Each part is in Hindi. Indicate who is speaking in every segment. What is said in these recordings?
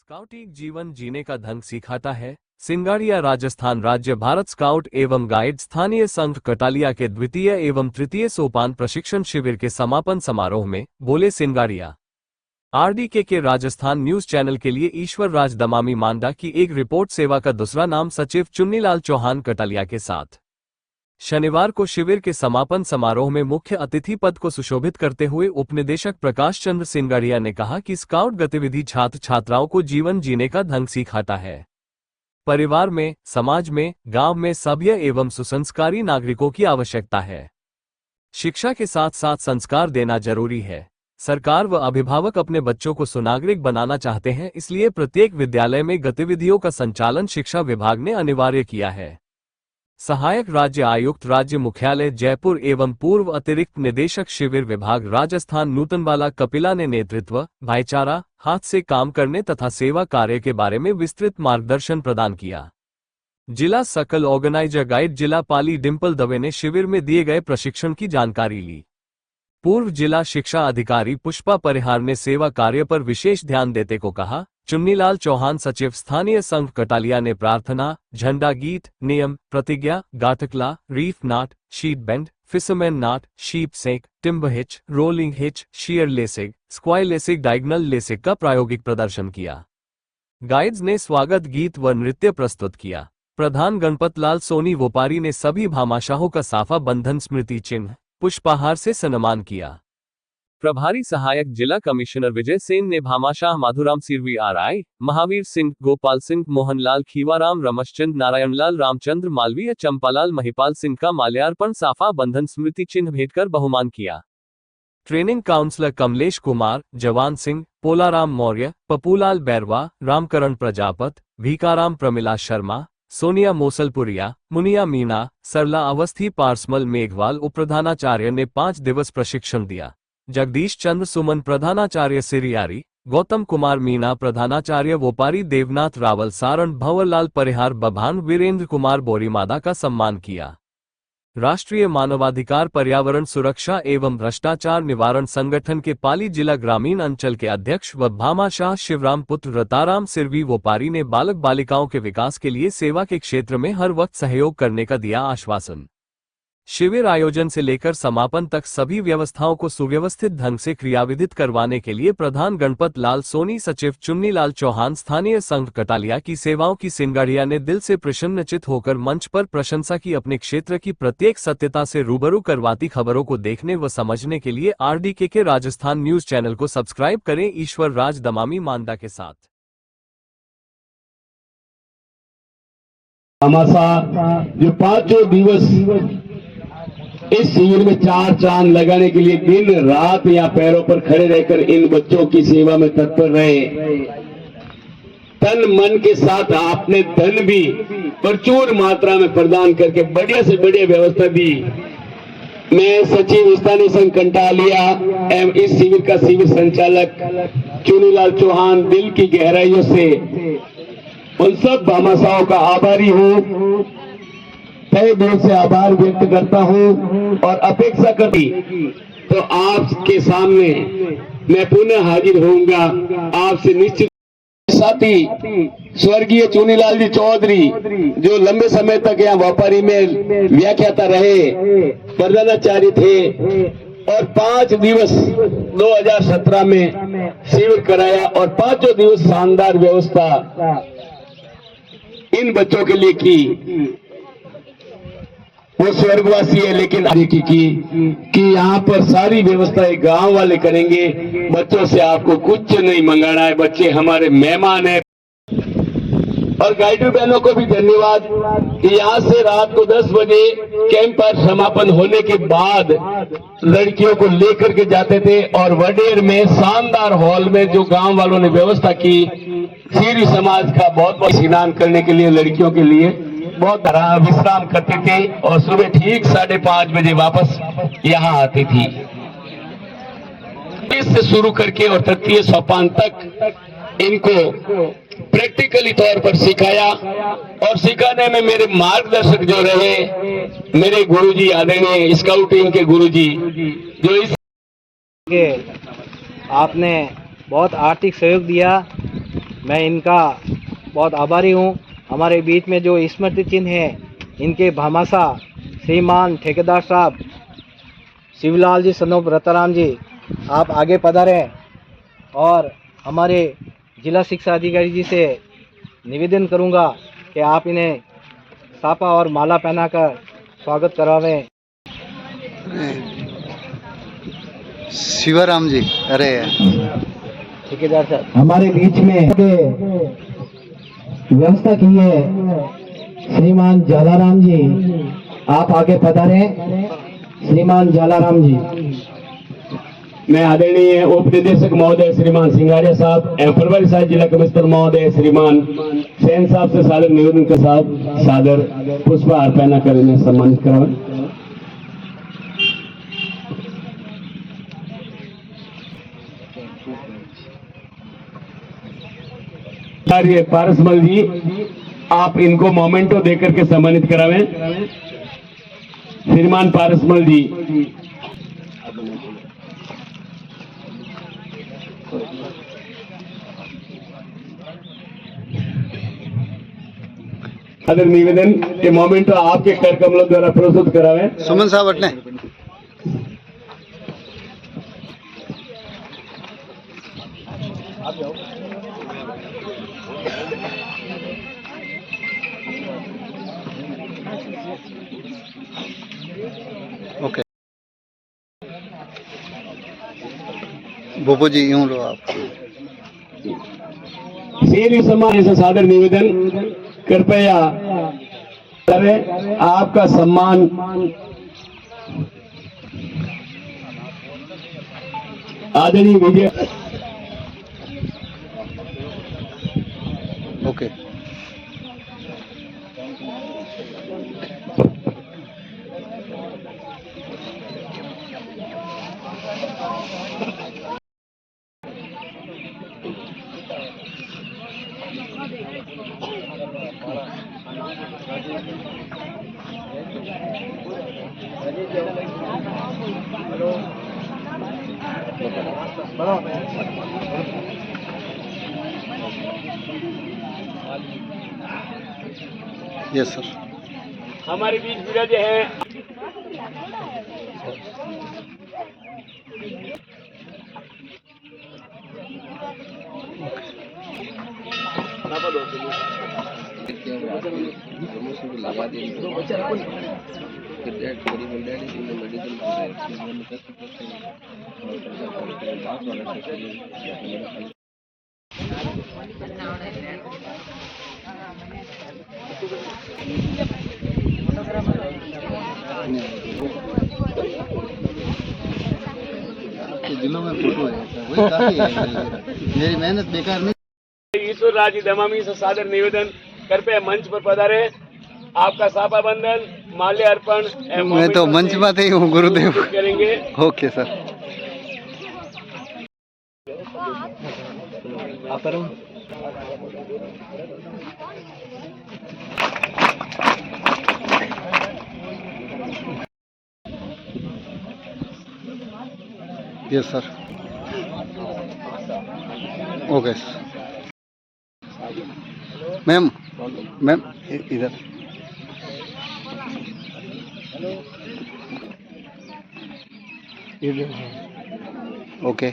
Speaker 1: स्काउटिंग जीवन जीने का ढंग सिखाता है। सिंगाड़िया राजस्थान राज्य भारत स्काउट एवं गाइड स्थानीय संघ कटालिया के द्वितीय एवं तृतीय सोपान प्रशिक्षण शिविर के समापन समारोह में बोले सिंगाड़िया। आरडीके के राजस्थान न्यूज चैनल के लिए ईश्वर राज दमामी मांडा की एक रिपोर्ट। सेवा का दूसरा नाम सचिव चुन्नीलाल चौहान कटालिया के साथ शनिवार को शिविर के समापन समारोह में मुख्य अतिथि पद को सुशोभित करते हुए उपनिदेशक प्रकाश चंद्र सिंगाड़िया ने कहा कि स्काउट गतिविधि छात्र छात्राओं को जीवन जीने का ढंग सिखाता है। परिवार में, समाज में, गांव में सभ्य एवं सुसंस्कारी नागरिकों की आवश्यकता है। शिक्षा के साथ साथ संस्कार देना जरूरी है। सरकार व अभिभावक अपने बच्चों को सुनागरिक बनाना चाहते हैं, इसलिए प्रत्येक विद्यालय में गतिविधियों का संचालन शिक्षा विभाग ने अनिवार्य किया है। सहायक राज्य आयुक्त राज्य मुख्यालय जयपुर एवं पूर्व अतिरिक्त निदेशक शिविर विभाग राजस्थान नूतनवाला कपिला ने नेतृत्व, भाईचारा, हाथ से काम करने तथा सेवा कार्य के बारे में विस्तृत मार्गदर्शन प्रदान किया। जिला सकल ऑर्गेनाइजर गाइड जिला पाली डिम्पल दवे ने शिविर में दिए गए प्रशिक्षण की जानकारी ली। पूर्व जिला शिक्षा अधिकारी पुष्पा परिहार ने सेवा कार्य पर विशेष ध्यान देते को कहा। चुन्नीलाल चौहान सचिव स्थानीय संघ कटालिया ने प्रार्थना, झंडा गीत, नियम, प्रतिज्ञा, गाटकला, reef knot, sheet bend, fisherman knot, sheep shank, timber hitch, rolling hitch, shear lashing, square lashing, diagonal lashing का प्रायोगिक प्रदर्शन किया। गाइड्स ने स्वागत गीत व नृत्य प्रस्तुत किया। प्रधान गणपत लाल सोनी वोपारी ने सभी भामाशाहों का साफा बंधन स्मृति चिन्ह पुष्पहार से सम्मान किया। प्रभारी सहायक जिला कमिश्नर विजय सेन ने भामाशाह माधुराम सिरवी आरआई, महावीर सिंह, गोपाल सिंह, मोहनलाल खीवाराम, रमशचंद, नारायणलाल, रामचंद्र मालवीय, चंपालाल, महिपाल सिंह का माल्यार्पण साफा बंधन स्मृति चिन्ह भेंट कर बहुमान किया। ट्रेनिंग काउंसलर कमलेश कुमार, जवान सिंह, पोलाराम मौर्य, पपूलाल बैरवा, रामकरण प्रजापत, भीकाराम प्रमिला शर्मा, सोनिया मोसलपुरिया, मुनिया मीना, सरला अवस्थी, पार्समल मेघवाल उपप्रधानाचार्य ने 5 दिवस प्रशिक्षण दिया। जगदीश चंद्र सुमन प्रधानाचार्य सिरियारी, गौतम कुमार मीना प्रधानाचार्य वोपारी, देवनाथ रावल सारण, भंवरलाल परिहार बभान, वीरेंद्र कुमार बोरीमादा का सम्मान किया। राष्ट्रीय मानवाधिकार पर्यावरण सुरक्षा एवं भ्रष्टाचार निवारण संगठन के पाली जिला ग्रामीण अंचल के अध्यक्ष व भामाशाह शिवराम पुत्र रताराम सिरवी वोपारी ने बालक बालिकाओं के विकास के लिए सेवा के क्षेत्र में हर वक्त सहयोग करने का दिया आश्वासन। शिविर आयोजन से लेकर समापन तक सभी व्यवस्थाओं को सुव्यवस्थित ढंग से क्रियान्वित करवाने के लिए प्रधान गणपत लाल सोनी, सचिव चुन्नीलाल चौहान, स्थानीय संघ कटालिया की सेवाओं की सिंगाड़िया ने दिल से प्रसन्नचित होकर मंच पर प्रशंसा की। अपने क्षेत्र की प्रत्येक सत्यता से रूबरू करवाती खबरों को देखने व समझने के लिए आरडीके के राजस्थान न्यूज चैनल को सब्सक्राइब करें। ईश्वर राज दमामी मांडा के साथ
Speaker 2: जो 5 दिवस इस शिविर में 4 चांद लगाने के लिए दिन रात या पैरों पर खड़े रहकर इन बच्चों की सेवा में तत्पर रहे। तन मन के साथ आपने धन भी प्रचुर मात्रा में प्रदान करके बढ़िया से बढ़िया व्यवस्था दी। मैं सचिव स्थानीय संघ कटालिया एवं इस शिविर का शिविर संचालक चुन्नीलाल चौहान दिल की गहराइयों से उन सब भामाशाहों का आभारी हूँ। तहे दिल से आभार व्यक्त करता हूं और अपेक्षा करती तो आपके सामने मैं पुनः हाजिर होऊंगा। आपसे निश्चित साथी स्वर्गीय चुन्नीलाल जी चौधरी जो लंबे समय तक यहाँ व्यापारी में व्याख्याता रहे, प्रधानाचार्य थे और 5 दिवस 2017 में शिविर कराया और 5 दिवस शानदार व्यवस्था इन बच्चों के लिए की। वो स्वर्गवासी है लेकिन कि यहाँ पर सारी व्यवस्थाएं गांव वाले करेंगे। बच्चों से आपको कुछ नहीं मंगाना है, बच्चे हमारे मेहमान हैं। और गाइडर बहनों को भी धन्यवाद कि यहाँ से रात को 10 बजे कैंप पर समापन होने के बाद लड़कियों को लेकर के जाते थे और वडेर में शानदार हॉल में जो गांव वालों ने व्यवस्था की, सीरी समाज का बहुत स्नान करने के लिए लड़कियों के लिए बहुत विश्राम करते थे और सुबह ठीक 5:30 बजे वापस यहाँ आती थी। इससे शुरू करके और तृतीय सोपान तक इनको प्रैक्टिकली तौर पर सिखाया और सिखाने में मेरे मार्गदर्शक जो रहे मेरे गुरुजी आदरणीय स्काउटिंग के गुरुजी जो इस
Speaker 3: आपने बहुत आर्थिक सहयोग दिया। मैं इनका बहुत आभारी हूँ। हमारे बीच में जो स्मृति चिन्ह है इनके भामाशा श्रीमान ठेकेदार साहब शिवलाल जी सनोप रताराम जी, आप आगे पधारें और हमारे जिला शिक्षा अधिकारी जी से निवेदन करूंगा कि आप इन्हें सापा और माला पहनाकर स्वागत करवावें।
Speaker 4: शिवराम जी, अरे
Speaker 3: ठेकेदार साहब
Speaker 5: हमारे बीच में व्यवस्था की है श्रीमान जलाराम जी, आप आगे पधारें। श्रीमान जलाराम जी।
Speaker 2: मैं आदरणीय उप निदेशक महोदय श्रीमान सिंगारिया साहब एवं प्रभारी सहायक जिला कमिश्नर महोदय श्रीमान सेन साहब से सादर निवेदन के साथ सादर पुष्पहार पहना कर इन्हें सम्मानित करावें। कार्य पारसमल जी, आप इनको मोमेंटो देकर के सम्मानित करावें। श्रीमान पारसमल जी। अदर निवेदन के मोमेंटो आपके कर कमलों द्वारा प्रस्तुत करावें।
Speaker 4: सुमन साहब अटने ओके बोपो जी यूं लो आप।
Speaker 2: सेवी सम्मान से सादर निवेदन कृपया करें। आपका सम्मान आदरणीय विजय।
Speaker 4: Okay yes sir.
Speaker 2: हमारे बीच विराज हैं
Speaker 6: लगा देंगे।
Speaker 4: आपके दिलों में फोटो है, वही काफी है। मेरी मेहनत बेकार नहीं।
Speaker 2: ईश्वर राजी दमामी से सादर निवेदन कृपया मंच पर पधारे। आपका सापा बंधन माल्य अर्पण
Speaker 4: मैं तो मंच पर ही हूँ गुरुदेव।
Speaker 2: करेंगे।
Speaker 4: Okay sir.
Speaker 3: आप करो।
Speaker 4: Yes sir. Okay ma'am, ma'am इधर। ओके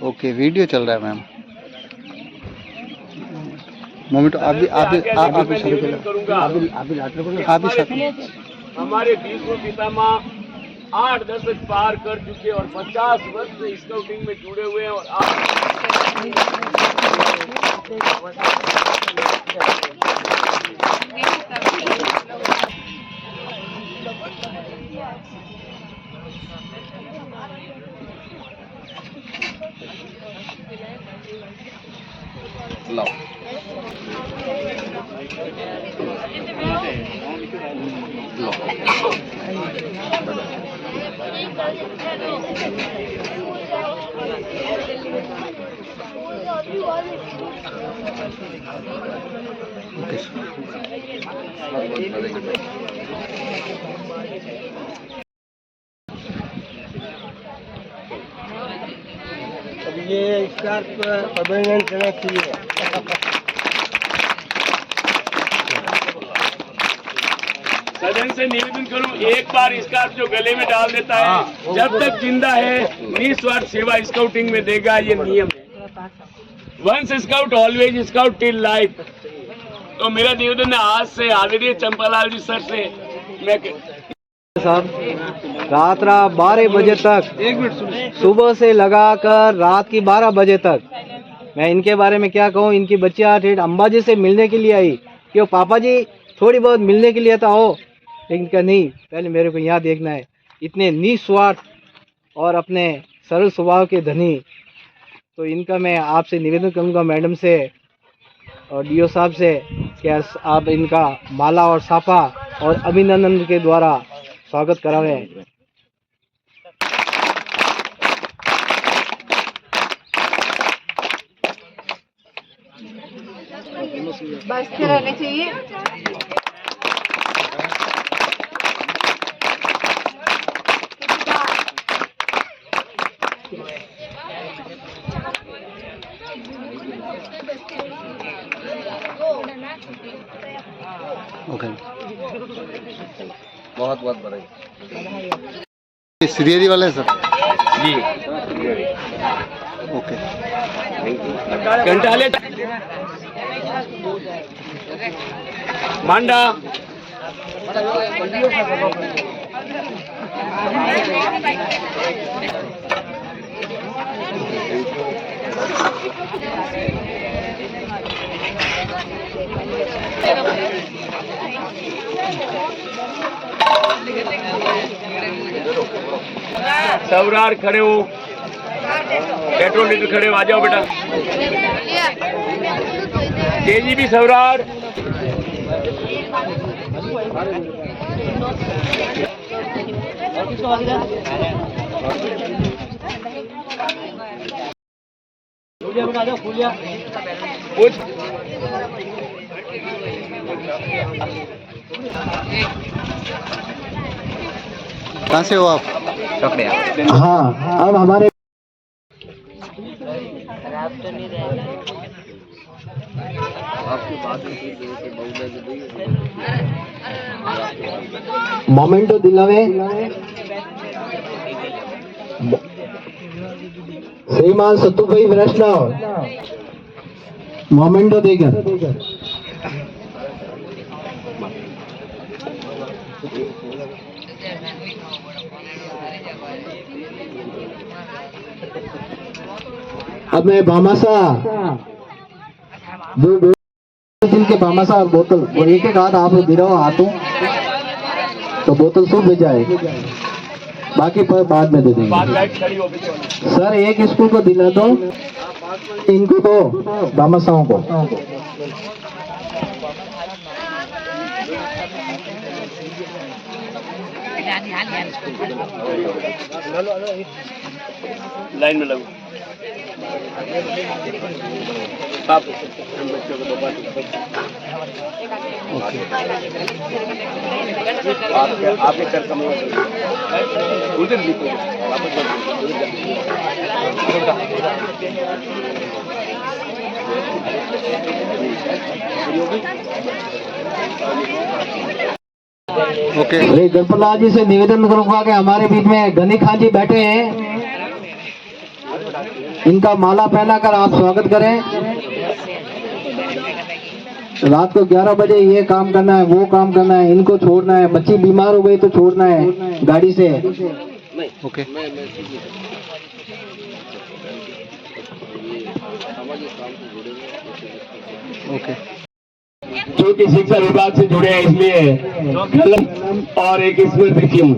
Speaker 4: ओके वीडियो चल रहा है मैम। मोमेंट आप भी
Speaker 2: हमारे भीष्म पितामह 8 दशक पार कर चुके और 50 वर्ष से स्काउटिंग में जुड़े हुए हैं और
Speaker 4: ओके सर।
Speaker 7: सदन से निवेदन करूं, एक बार स्कार्फ जो गले में डाल देता है जब तक जिंदा है निस्वार्थ सेवा स्काउटिंग में देगा, ये नियम है। Once scout always scout till life. तो मेरा निवेदन है आज से आदरणीय चंपालाल जी सर से मैं
Speaker 3: साहब रात 12 बजे तक, सुबह से लगाकर रात की 12 बजे तक, मैं इनके बारे में क्या कहूँ। इनकी बच्चियाँ ठेठ अंबाजी से मिलने के लिए आई कि वो पापा जी थोड़ी बहुत मिलने के लिए तो आओ, लेकिन क्या नहीं, पहले मेरे को यहाँ देखना है। इतने निस्वार्थ और अपने सरल स्वभाव के धनी, तो इनका मैं आपसे निवेदन करूँगा मैडम से और डीओ साहब से कि आप इनका माला और साफा और अभिनंदन के द्वारा स्वागत करावे।
Speaker 8: बस रहने चाहिए।
Speaker 4: ओके,
Speaker 6: बहुत बहुत बधाई।
Speaker 4: श्रीहरि वाले सर
Speaker 7: जी
Speaker 4: ओके।
Speaker 7: घंटाले मांडा सवरार खड़े हो, पेट्रोल लीटर खड़े हो, आ जाओ बेटा। केजीबी सवरार, कुछ
Speaker 4: कहाँ से हो आप?
Speaker 5: हाँ, अब हमारे मोमेंटो दिलावे श्रीमान सत्तूभाई वैष्णव मोमेंटो देकर अब मैं भामासा जो जिनके भामासा बोतल वो एक एक हाथ आप गिराओ हाथों तो बोतल सूख भी जाए, बाकी पर बाद में दे देंगे। सर एक स्कूल को दिला दो, इनको दो भामासाओं को।
Speaker 7: लाइन में लगो। आप बच्चों को आपके कर कम उधर लिखो।
Speaker 4: ओके।
Speaker 5: श्री गणपतलाल जी से निवेदन करूंगा कि हमारे बीच में गनी खान जी बैठे हैं, इनका माला पहनाकर आप स्वागत करें। रात को 11 बजे ये काम करना है, वो काम करना है, इनको छोड़ना है, बच्ची बीमार हो गई तो छोड़ना है गाड़ी से।
Speaker 4: ओके। ओके।
Speaker 2: जो कि शिक्षा विभाग से जुड़े हैं, इसलिए कलम और एक स्मृति चिन्ह।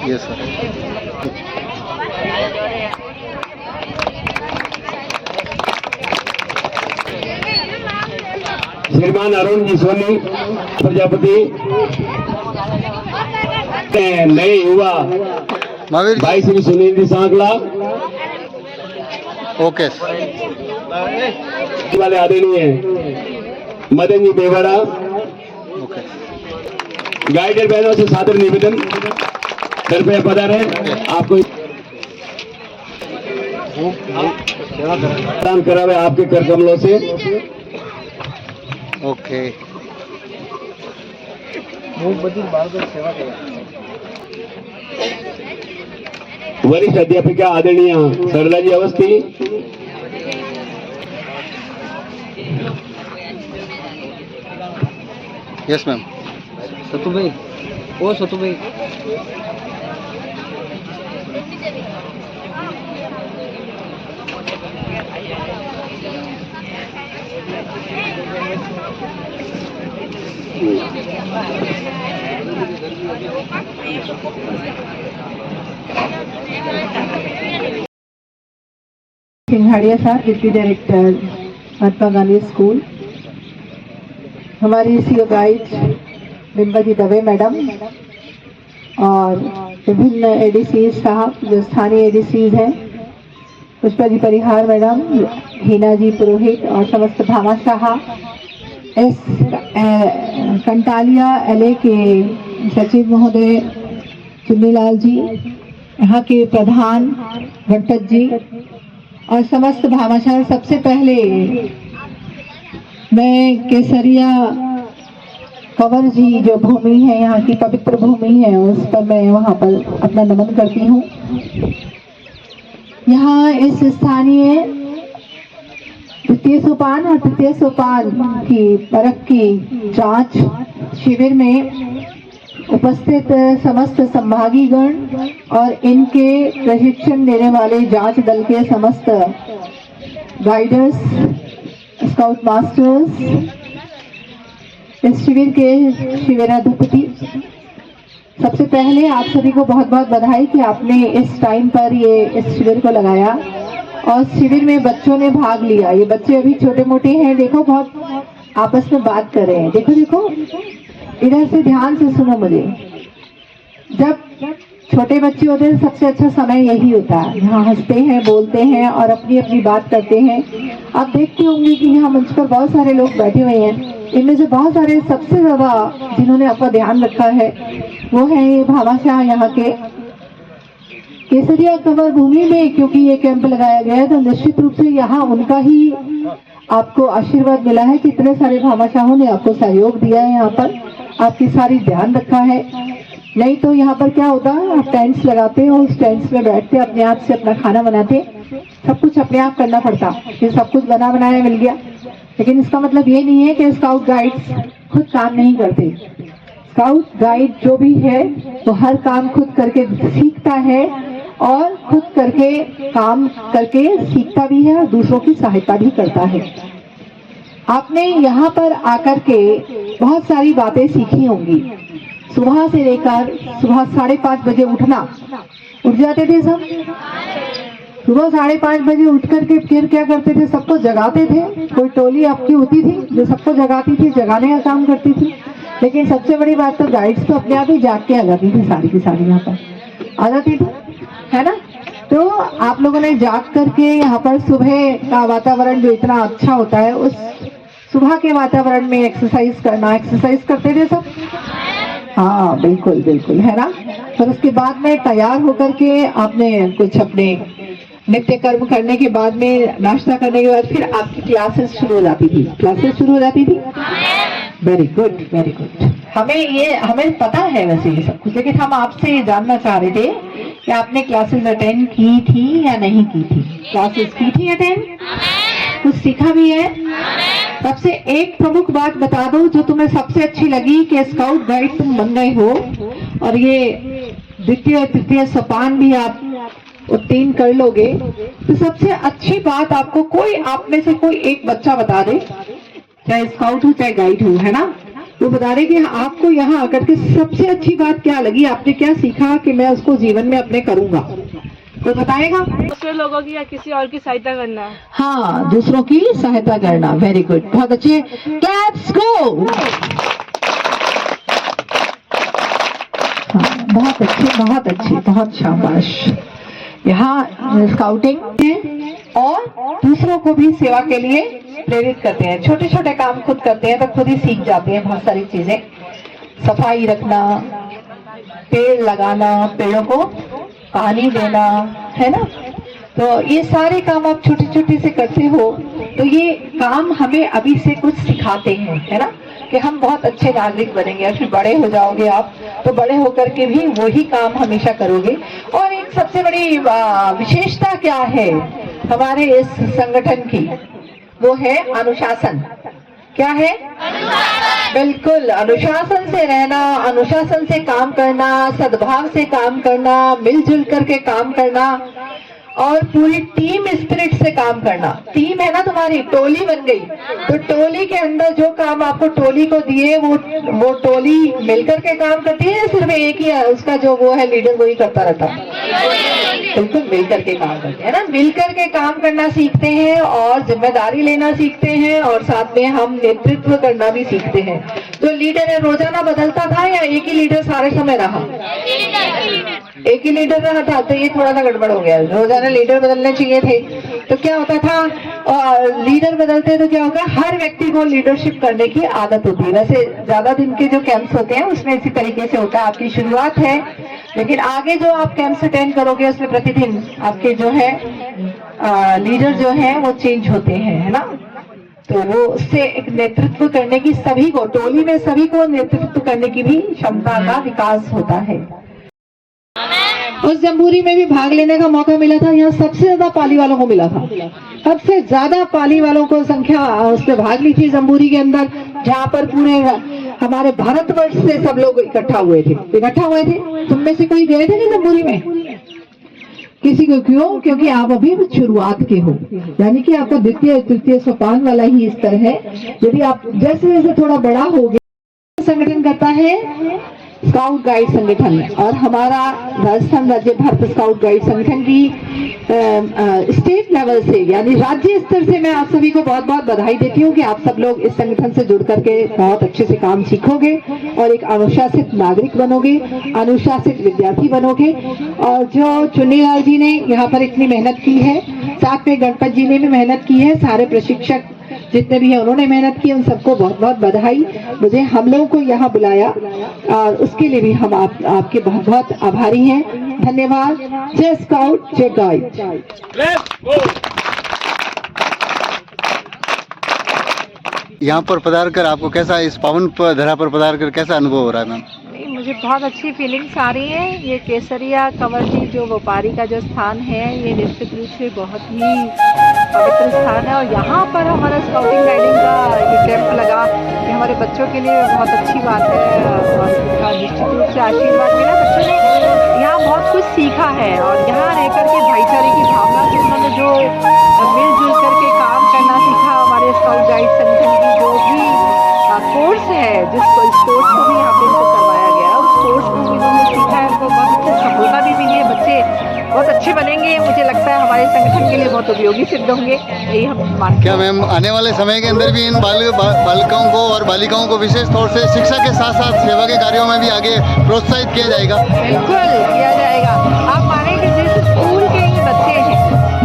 Speaker 4: Yes sir.
Speaker 2: श्रीमान अरुण जी सोनी प्रजापति, नए युवा
Speaker 4: महावीर
Speaker 2: भाई श्री सुनील जी सांकला
Speaker 4: ओके।
Speaker 2: वाले आदरणीय मदन जी बेवाड़ा,
Speaker 4: ओके।
Speaker 2: गाइडर बहनों से सादर निवेदन, कृपया पधारें। आपको
Speaker 3: सेवा करें।
Speaker 2: दान करावे आपके कर कमलों से।
Speaker 3: ओके। मूक बधिर बालक सेवा करें।
Speaker 2: वरिष्ठ अध्यापिका आदरणीय सरला जी अवस्थी,
Speaker 4: यस मैम।
Speaker 3: सतु भाई, ओ सतु भाई,
Speaker 8: सिंघाड़िया साहब, deputy director Mahatma Gandhi school. हमारी CO guide Bimbaji Dave madam और विभिन्न एडीसीज साहब जो स्थानीय एडीसीज हैं, पुष्पा जी परिहार मैडम, हीना जी पुरोहित और समस्त भामाशाह, एस कंटालिया एलए के सचिव महोदय चुन्नीलाल जी, यहाँ के प्रधान भट्टत जी और समस्त भामाशाह। सबसे पहले मैं केसरिया कंवर जी जो भूमि है, यहाँ की पवित्र भूमि है, उस पर मैं वहाँ पर अपना नमन करती हूँ। यहाँ इस स्थानीय द्वितीय सोपान और तृतीय सोपान की परख की जांच शिविर में उपस्थित समस्त संभागीगण और इनके प्रशिक्षण देने वाले जांच दल के समस्त गाइडर्स, स्काउट मास्टर्स, इस शिविर के शिविराधिपति, सबसे पहले आप सभी को बहुत बहुत बधाई कि आपने इस टाइम पर इस शिविर को लगाया और शिविर में बच्चों ने भाग लिया। ये बच्चे अभी छोटे मोटे हैं, देखो बहुत आपस में बात कर रहे हैं। देखो देखो, इधर से ध्यान से सुनो मुझे। जब छोटे बच्चे होते हैं सबसे अच्छा समय यही होता है, यहाँ हंसते हैं, बोलते हैं और अपनी अपनी बात करते हैं। आप देखते होंगे कि यहाँ मंच पर बहुत सारे लोग बैठे हुए हैं, इनमें से बहुत सारे सबसे ज्यादा जिन्होंने आपका ध्यान रखा है वो है ये भामाशाह यहाँ के केसरिया कंवर भूमि में। क्योंकि ये कैंप लगाया गया है तो निश्चित रूप से यहाँ उनका ही आपको आशीर्वाद मिला है कि इतने सारे भामाशाहों ने आपको सहयोग दिया है, यहाँ पर आपकी सारी ध्यान रखा है। नहीं तो यहाँ पर क्या होता है, आप टेंट्स लगाते हो, उस टेंट्स में बैठते अपने आप से अपना खाना बनाते, सब कुछ अपने आप करना पड़ता, फिर सब कुछ बना बनाया मिल गया। लेकिन इसका मतलब ये नहीं है कि स्काउट गाइड्स खुद काम नहीं करते। स्काउट गाइड जो भी है वो हर काम खुद करके सीखता है और खुद करके काम करके सीखता भी है और दूसरों की सहायता भी करता है। आपने यहाँ पर आकर के बहुत सारी बातें सीखी होंगी। सुबह से लेकर सुबह 5:30 बजे उठना, उठ जाते थे सब। सुबह 5:30 बजे उठ करके फिर क्या करते थे, सबको जगाते थे। कोई टोली आपकी होती थी जो सबको जगाती थी, जगाने का काम करती थी। लेकिन सबसे बड़ी बात तो गाइड्स तो अपने आप ही जाग के आ जाती थी, सारी की सारी यहाँ पर आ जाती थी, है ना। तो आप लोगों ने जाग करके यहाँ पर सुबह का वातावरण जो इतना अच्छा होता है, उस सुबह के वातावरण में एक्सरसाइज करना, एक्सरसाइज करते थे सब। हाँ बिल्कुल बिल्कुल, है ना। फिर उसके बाद में तैयार होकर के आपने कुछ अपने नित्य कर्म करने के बाद में, नाश्ता करने के बाद फिर आपकी क्लासेस शुरू हो जाती थी। क्लासेस शुरू हो जाती थी। Very good very good. हमें पता है वैसे ये सब कुछ, लेकिन हम आपसे ये जानना चाह रहे थे कि आपने क्लासेस अटेंड की थी या नहीं की थी। क्लासेस की थी अटेंड, कुछ सीखा भी है। सबसे एक प्रमुख बात बता दो जो तुम्हें सबसे अच्छी लगी कि स्काउट गाइड तुम बन गए हो और ये द्वितीय तृतीय सोपान भी आप उत्तीर्ण कर लोगे। तो सबसे अच्छी बात आपको कोई, आप में से कोई एक बच्चा बता दे, चाहे स्काउट हो चाहे गाइड हो, है ना, वो बता रहे कि आपको यहाँ आकर के सबसे अच्छी बात क्या लगी, आपने क्या सीखा कि मैं उसको जीवन में अपने करूंगा। कोई बताएगा?
Speaker 9: दूसरे लोगों की या किसी और की सहायता करना।
Speaker 8: हाँ, दूसरों की सहायता करना। वेरी गुड, बहुत अच्छे, क्लैप्स गो। हाँ, बहुत अच्छे, बहुत शाबाश। यहाँ स्काउटिंग है और दूसरों को भी सेवा के लिए प्रेरित करते हैं। छोटे छोटे काम खुद करते हैं तो खुद ही सीख जाते हैं बहुत सारी चीजें। सफाई रखना, पेड़ लगाना, पेड़ों को पानी देना, है ना, तो ये सारे काम आप छोटे छोटे से करते हो, तो ये काम हमें अभी से कुछ सिखाते हैं, है ना, कि हम बहुत अच्छे नागरिक बनेंगे। और फिर बड़े हो जाओगे आप, तो बड़े होकर के भी वही काम हमेशा करोगे। और एक सबसे बड़ी विशेषता क्या है हमारे इस संगठन की, वो है अनुशासन। क्या है? बिल्कुल, अनुशासन से रहना, अनुशासन से काम करना, सद्भाव से काम करना, मिलजुल करके काम करना और पूरी टीम स्पिरिट से काम करना। टीम है ना तुम्हारी, टोली बन गई, तो टोली के अंदर जो काम आपको टोली को दिए वो टोली मिलकर के काम करती है, सिर्फ एक ही उसका जो वो है लीडर वही करता रहता है? बिल्कुल मिलकर के काम करते हैं ना, मिलकर के काम करना सीखते हैं और जिम्मेदारी लेना सीखते हैं और साथ में हम नेतृत्व करना भी सीखते हैं। जो लीडर है रोजाना बदलता था या एक ही लीडर सारे समय रहा? एक ही लीडर रहा था, तो ये थोड़ा सा गड़बड़ हो गया। रोजाना लीडर बदलने चाहिए थे, तो क्या होता था, और लीडर बदलते तो क्या होगा, हर व्यक्ति को लीडरशिप करने की आदत होती है। वैसे ज्यादा दिन के जो कैंप्स होते हैं उसमें इसी तरीके से होता है, आपकी शुरुआत है, लेकिन आगे जो आप कैंप्स अटेंड करोगे उसमें प्रतिदिन आपके जो है लीडर जो है वो चेंज होते हैं, है ना। तो वो उससे एक नेतृत्व करने की, सभी को टोली में सभी को नेतृत्व करने की भी क्षमता का विकास होता है। उस जम्बूरी में भी भाग लेने का मौका मिला था, यहाँ सबसे ज्यादा पाली वालों को मिला था, सबसे ज्यादा पाली वालों को संख्या उसने भाग ली थी जम्बूरी के अंदर, जहाँ पर पूरे हमारे भारतवर्ष से सब लोग इकट्ठा हुए थे। तुम में से कोई गए थे क्या जम्बूरी में? किसी को? क्यों? क्योंकि आप अभी शुरुआत के हो, यानी कि आपका द्वितीय तृतीय सोपान वाला ही स्तर है। यदि आप जैसे जैसे थोड़ा बड़ा होगे, संगठन करता है स्काउट गाइड संगठन, और हमारा राजस्थान राज्य भारत स्काउट गाइड संगठन की स्टेट लेवल से यानी राज्य स्तर से मैं आप सभी को बहुत बहुत बधाई देती हूँ कि आप सब लोग इस संगठन से जुड़ करके बहुत अच्छे से काम सीखोगे और एक अनुशासित नागरिक बनोगे, अनुशासित विद्यार्थी बनोगे। और जो चुन्नीलाल जी ने यहाँ पर इतनी मेहनत की है, साथ में गणपत जी ने भी मेहनत की है, सारे प्रशिक्षक जितने भी हैं उन्होंने मेहनत की, उन सबको बहुत बहुत बधाई। मुझे हम लोगों को यहाँ बुलाया और उसके लिए भी हम आपके बहुत बहुत आभारी हैं। धन्यवाद। जय स्काउट, जय गाइड।
Speaker 4: यहाँ पर पधार कर आपको कैसा, इस पावन धरा पर पधार कर कैसा अनुभव हो रहा है मैम?
Speaker 9: मुझे बहुत अच्छी फीलिंग्स आ रही है। ये केसरिया कंवर जी जो व्यापारी का जो स्थान है, ये निश्चित रूप से बहुत ही पवित्र स्थान है और यहाँ पर हमारा स्काउटिंग गाइडिंग का ये कैंप लगा, ये हमारे बच्चों के लिए बहुत अच्छी बात है और इसका निश्चित रूप से आशीर्वाद मिला। बच्चों ने यहाँ बहुत कुछ सीखा है और यहाँ रह करके भाईचारे की भावना से उन्होंने जो मिलजुल करके काम करना सीखा। हमारे स्काउट गाइड संगठन की जो भी कोर्स है, जिस कोर्स को भी यहाँ पे इनको करवाया गया, उस कोर्स को भी उन्होंने सीखा है, उनको बहुत अच्छी सफलता भी मिली है। बच्चे बहुत अच्छे बनेंगे, मुझे लगता है हमारे संगठन के लिए बहुत उपयोगी सिद्ध होंगे, यही हम मानते हैं।
Speaker 4: क्या मैम आने वाले समय के अंदर भी इन बालिकाओं को और बालिकाओं को विशेष तौर से शिक्षा के साथ साथ सेवा के कार्यों में भी आगे प्रोत्साहित किया जाएगा?
Speaker 9: बिल्कुल किया जाएगा। आप माने कि जिस स्कूल के ही बच्चे हैं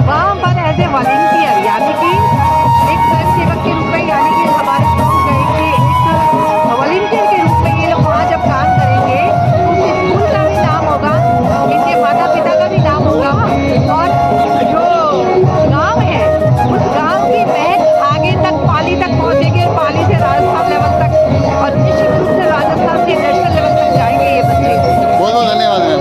Speaker 9: वहाँ पर एज ए वॉलंटियर यानी कि एक स्वयं सेवक के रूप में, यानी कि हमारे स्कूल गए एक वॉलंटियर के रूप में ये लोग वहाँ जब काम करेंगे, उस स्कूल का भी नाम होगा, इनके माता पिता का भी नाम होगा और जो गांव है उस गांव की महक आगे तक पाली तक पहुँचेगी और पाली से राजस्थान लेवल तक और निश्चित रूप से राजस्थान से नेशनल लेवल तक जाएंगे ये बच्चे।
Speaker 4: बहुत बहुत धन्यवाद
Speaker 5: मैम।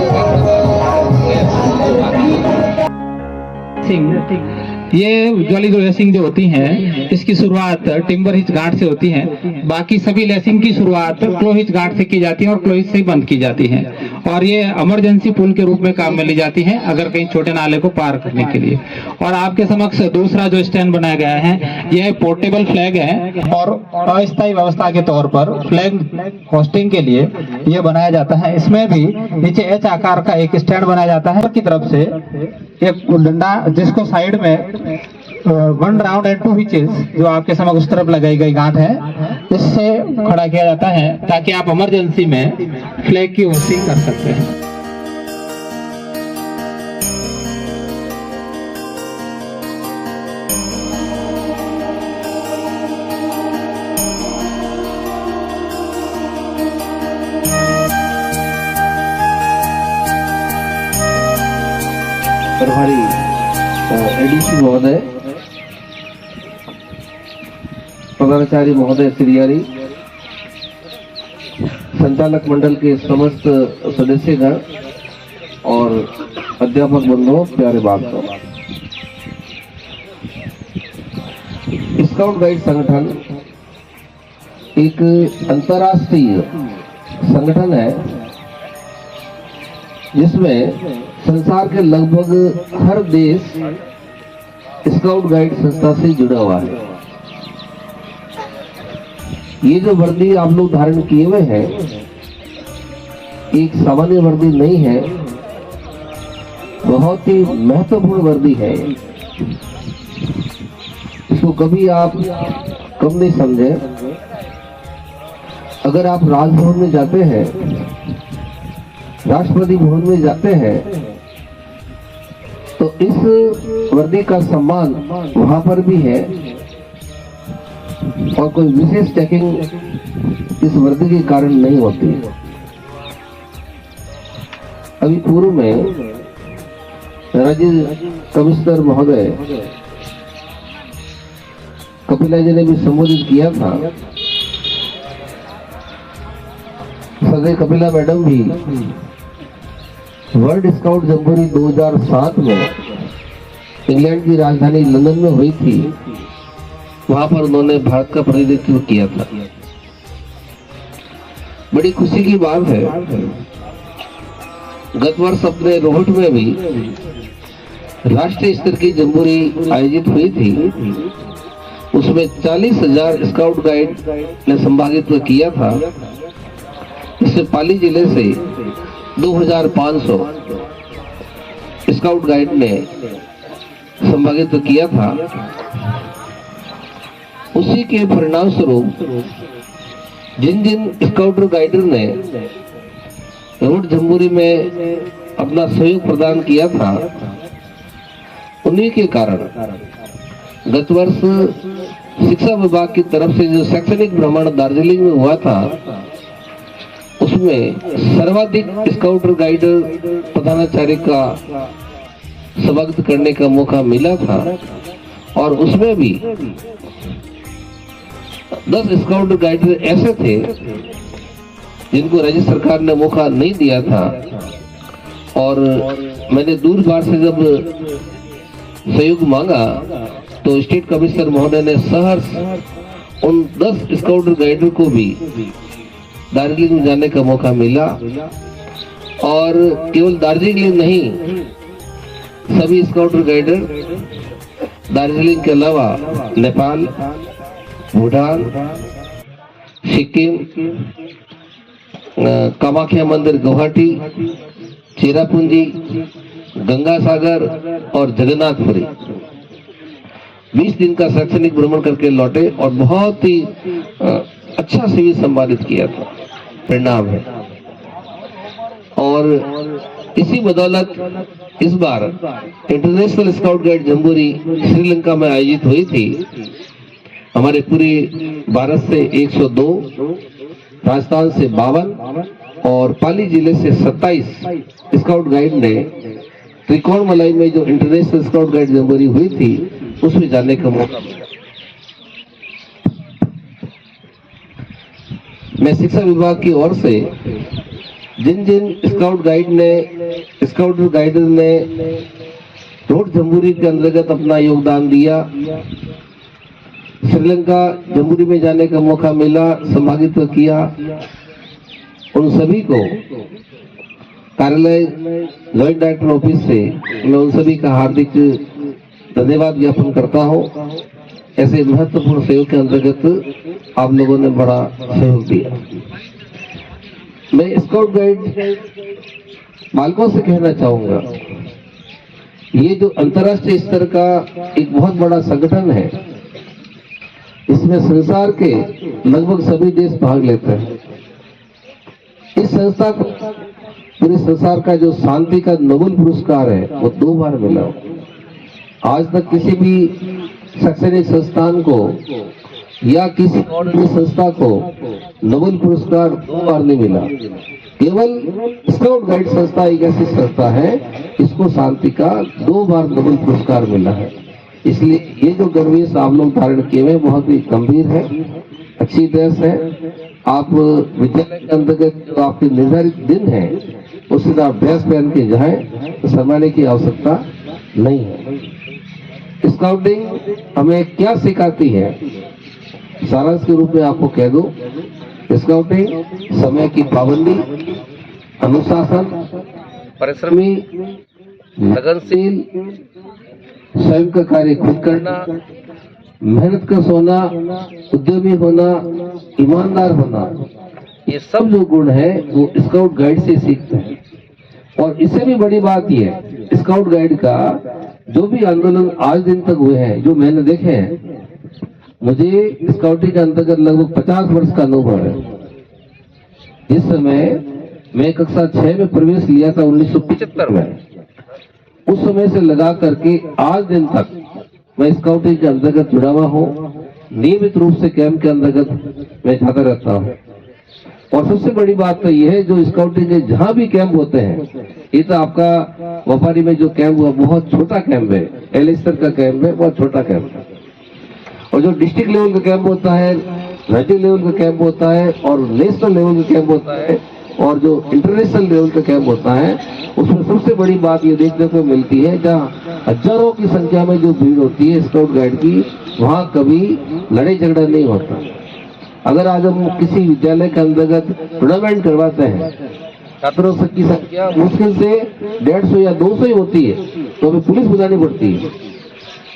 Speaker 5: ये ज्वाली लेसिंग जो होती है, इसकी शुरुआत टिम्बर हिच गांठ से होती है। बाकी सभी लेसिंग की शुरुआत क्लो हिच गांठ से की जाती है और क्लो हिच से बंद की जाती है और ये इमरजेंसी पुल के रूप में काम में ली जाती है अगर कहीं छोटे नाले को पार करने के लिए। और आपके समक्ष दूसरा जो स्टैंड बनाया गया है, यह पोर्टेबल फ्लैग है और अस्थायी व्यवस्था के तौर पर फ्लैग होस्टिंग के लिए यह बनाया जाता है। इसमें भी नीचे एच आकार का एक स्टैंड बनाया जाता है की तरफ से एक डंडा, जिसको साइड में 1 राउंड एंड 2 हिचेस जो आपके समक्ष उस तरफ लगाई गई गांठ है, इससे खड़ा किया जाता है ताकि आप इमरजेंसी में फ्लैग की होस्टिंग कर सकते हैं।
Speaker 2: प्रभारी
Speaker 5: एडीसी महोदय, प्रधानाचार्य महोदय श्रीयारी, संचालक मंडल के समस्त सदस्यगण और अध्यापक बंधुओं, प्यारे बालकों, स्काउट गाइड संगठन एक अंतर्राष्ट्रीय संगठन है जिसमें संसार के लगभग हर देश स्काउट गाइड संस्था से जुड़ा हुआ है। ये जो वर्दी आप लोग धारण किए हुए हैं एक सामान्य वर्दी नहीं है, बहुत ही महत्वपूर्ण वर्दी है। इसको कभी आप कम नहीं समझे। अगर आप राजभवन में जाते हैं, राष्ट्रपति भवन में जाते हैं, तो इस वर्दी का सम्मान वहां पर भी है और कोई विशेष चेकिंग इस वर्दी के कारण नहीं होती। अभी पूर्व में राज्य कमिश्नर महोदय कपिला जी ने भी संबोधित किया था। सदस्य कपिला मैडम भी वर्ल्ड स्काउट जम्बोरी 2007 में इंग्लैंड की राजधानी लंदन में हुई थी। वहां पर उन्होंने भारत का प्रतिनिधित्व किया था। बड़ी खुशी की बात है, गत वर्ष अपने रोहट में भी राष्ट्रीय स्तर की जम्बोरी आयोजित हुई थी। उसमें 40,000 स्काउट गाइड ने संभागित्व किया था। इससे पाली जिले से 2,500 स्काउट गाइड ने संभागित्व किया था। उसी के परिणाम स्वरूप जिन जिन स्काउट गाइडर ने रोड जम्बोरी में अपना सहयोग प्रदान किया था, उन्हीं के कारण गत वर्ष शिक्षा विभाग की तरफ से जो शैक्षणिक भ्रमण दार्जिलिंग में हुआ था, उसमें सर्वाधिक स्काउट गाइडर प्रधानाचार्य का स्वागत करने का मौका मिला था। और उसमें भी 10 स्काउट गाइडर ऐसे थे जिनको राज्य सरकार ने मौका नहीं दिया था। और मैंने दूरभाष से जब सहयोग मांगा तो स्टेट कमिश्नर महोदय ने सहर्ष उन 10 स्काउट गाइडर को भी दार्जिलिंग में जाने का मौका मिला। और केवल दार्जिलिंग नहीं, सभी स्काउट गाइडर दार्जिलिंग के अलावा नेपाल, भूटान, सिक्किम, कामाख्या मंदिर गुवाहाटी, चेरापूंजी, गंगा सागर और जगन्नाथपुरी 20 दिन का शैक्षणिक भ्रमण करके लौटे और बहुत ही अच्छा शिविर संपादित किया था। परिणाम है। और इसी बदौलत इस बार international scout guide jamboree Sri Lanka में आयोजित हुई थी। हमारे पूरे भारत से 102, राजस्थान से 52 और पाली जिले से 27 स्काउट गाइड ने त्रिकोणमलाई में जो इंटरनेशनल स्काउट गाइड जम्बोरी हुई थी उसमें जाने का मौका मिला। मैं शिक्षा विभाग की ओर से जिन जिन स्काउट गाइडर ने रोड जम्बोरी के अंतर्गत अपना योगदान दिया, श्रीलंका जम्बोरी में जाने का मौका मिला, संभागित्व किया, उन सभी को कार्यालय जॉइंट डायरेक्टर ऑफिस से मैं उन सभी का हार्दिक धन्यवाद ज्ञापन करता हूं। ऐसे महत्वपूर्ण सहयोग के अंतर्गत आप लोगों ने बड़ा सहयोग दिया। मैं स्काउट गाइड बालकों से कहना चाहूंगा, ये जो अंतर्राष्ट्रीय स्तर का एक बहुत बड़ा संगठन है, इसमें संसार के लगभग सभी देश भाग लेते हैं। इस संस्था को पूरे संसार का जो शांति का नोबेल पुरस्कार है वो 2 बार मिला। आज तक किसी भी शैक्षणिक संस्थान को या किसी और भी संस्था को नोबेल पुरस्कार 2 बार नहीं मिला। केवल स्काउट गाइड संस्था एक ऐसी संस्था है इसको शांति का 2 बार नोबेल पुरस्कार मिला है। इसलिए ये जो गणवेश आप लोग धारण किए हुए बहुत ही गंभीर है, अच्छी ड्रेस है। आप विद्यालय के अंतर्गत जो आपके निर्धारित दिन है उसी तरह ड्रेस पहन के जाए तो शर्माने की आवश्यकता नहीं है। स्काउटिंग हमें क्या सिखाती है, सारांश के रूप में आपको कह दूं, स्काउटिंग समय की पाबंदी, अनुशासन, परिश्रमी, लगनशील, स्वयं का कार्य खुद करना, मेहनत का होना, उद्यमी होना, ईमानदार होना, ये सब जो गुण है वो स्काउट गाइड से सीखते हैं। और इससे भी बड़ी बात ये है, स्काउट गाइड का जो भी आंदोलन आज दिन तक हुए हैं, जो मैंने देखे हैं, मुझे स्काउटिंग के अंतर्गत लगभग 50 वर्ष का अनुभव है। जिस समय मैं कक्षा 6 में प्रवेश लिया था 1975 में, उस समय से लगा करके आज दिन तक मैं स्काउटिंग के अंतर्गत जुड़ा हुआ हूँ। नियमित रूप से कैंप के अंतर्गत मैं जाता रहता हूँ। और सबसे बड़ी बात तो यह है, जो स्काउटिंग के जहाँ भी कैंप होते हैं, ये तो आपका व्यापारी में जो कैंप हुआ बहुत छोटा कैंप है, एल स्तर का कैंप है, बहुत छोटा कैंप है। और जो डिस्ट्रिक्ट लेवल का कैंप होता है, राज्य लेवल का कैंप होता है और नेशनल लेवल का कैंप होता है और जो इंटरनेशनल लेवल का कैंप होता है, उसमें सबसे बड़ी बात ये देखने को मिलती है, जहाँ हजारों की संख्या में जो भीड़ होती है स्काउट गाइड की, वहाँ कभी लड़ाई झगड़ा नहीं होता। अगर आज हम किसी विद्यालय के अंतर्गत टूर्नामेंट करवाते हैं, छात्रों की संख्या मुश्किल से 150 या 200 ही होती है, तो हमें पुलिस बुलानी पड़ती है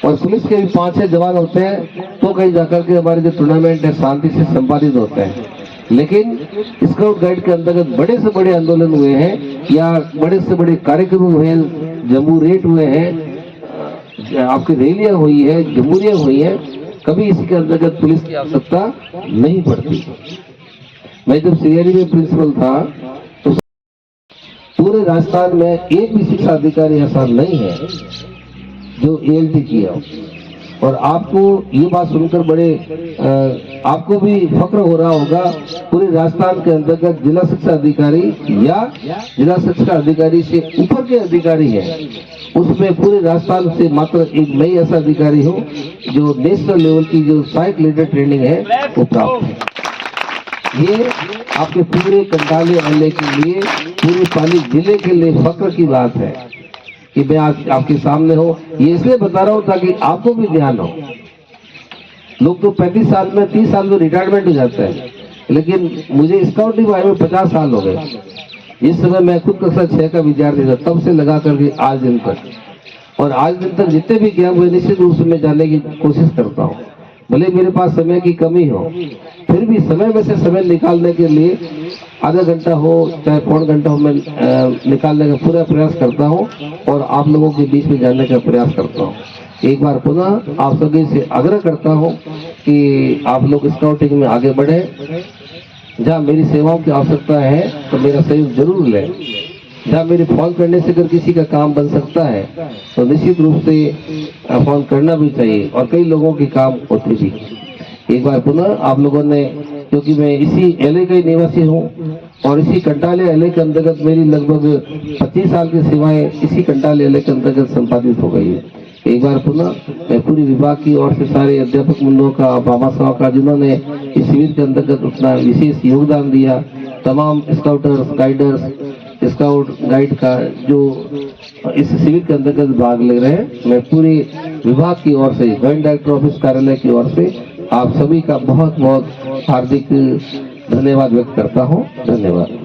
Speaker 5: और पुलिस के भी 5-6 जवान होते हैं, तो कहीं जाकर के हमारे जो टूर्नामेंट है शांति से संपादित होते हैं। लेकिन स्काउट गाइड के अंतर्गत बड़े से बड़े आंदोलन हुए हैं या बड़े से बड़े कार्यक्रम हुए हैं, जम्बूरेट हुए हैं, आपकी रैलियां हुई है, जमहूरियां हुई है, कभी इसी के अंतर्गत पुलिस की आवश्यकता नहीं पड़ती। मैं जब सीआरई में प्रिंसिपल था तो पूरे राजस्थान में एक भी शिक्षा अधिकारी ऐसा नहीं है जो एएलटी किया हो। और आपको ये बात सुनकर बड़े आपको भी फक्र हो रहा होगा, पूरे राजस्थान के अंतर्गत जिला शिक्षा अधिकारी या जिला शिक्षा अधिकारी से ऊपर के अधिकारी है, उसमें पूरे राजस्थान से मात्र एक मैं ऐसा अधिकारी हूँ जो नेशनल लेवल की जो सहायक लीडर ट्रेनिंग है वो प्राप्त है। ये आपके पूरे कंटाली जिले के लिए, पूरे पाली जिले के लिए फक्र की बात है कि मैं आज आपके सामने हूँ। ये इसलिए बता रहा हूँ ताकि आपको भी ध्यान हो। लोग तो 35 साल में 30 साल में रिटायरमेंट हो जाते हैं, लेकिन मुझे स्काउटिंग आए में 50 साल हो गए। इस समय मैं खुद कक्षा 6 का विद्यार्थी था, तब से लगा करके आज दिन तक, और आज दिन तक जितने भी कैंप हुए निश्चित रूप से मैं जाने की कोशिश करता हूँ। भले मेरे पास समय की कमी हो, फिर भी समय में से समय निकालने के लिए आधा घंटा हो चाहे पौन घंटा हो, मैं निकालने का पूरा प्रयास करता हूँ और आप लोगों के बीच में जाने का प्रयास करता हूँ। एक बार पुनः आप सभी से आग्रह करता हूँ कि आप लोग स्काउटिंग में आगे बढ़े। जहाँ मेरी सेवाओं की आवश्यकता है तो मेरा सहयोग जरूर लें। जहाँ मेरे फोन करने से अगर किसी का काम बन सकता है तो निश्चित रूप से फोन करना भी चाहिए, और कई लोगों के काम होते भी। एक बार पुनः आप लोगों ने, क्योंकि मैं इसी एलए का ही निवासी हूँ और इसी कंटाले एलए के अंतर्गत मेरी लगभग 25 साल की सेवाएं इसी कंटाले एलए के अंतर्गत संपादित हो गई है। एक बार पुनः मैं पूरी विभाग की ओर से सारे अध्यापक मंडलों का, भामाशाहों का, जिन्होंने इस शिविर के अंतर्गत अपना विशेष योगदान दिया, तमाम स्काउटर्स, गाइडर्स, स्काउट गाइड का जो इस शिविर के अंतर्गत भाग ले रहे हैं, मैं पूरे विभाग की ओर से, जॉइंट डायरेक्टर ऑफिस कार्यालय की ओर से आप सभी का बहुत बहुत हार्दिक धन्यवाद व्यक्त करता हूँ। धन्यवाद।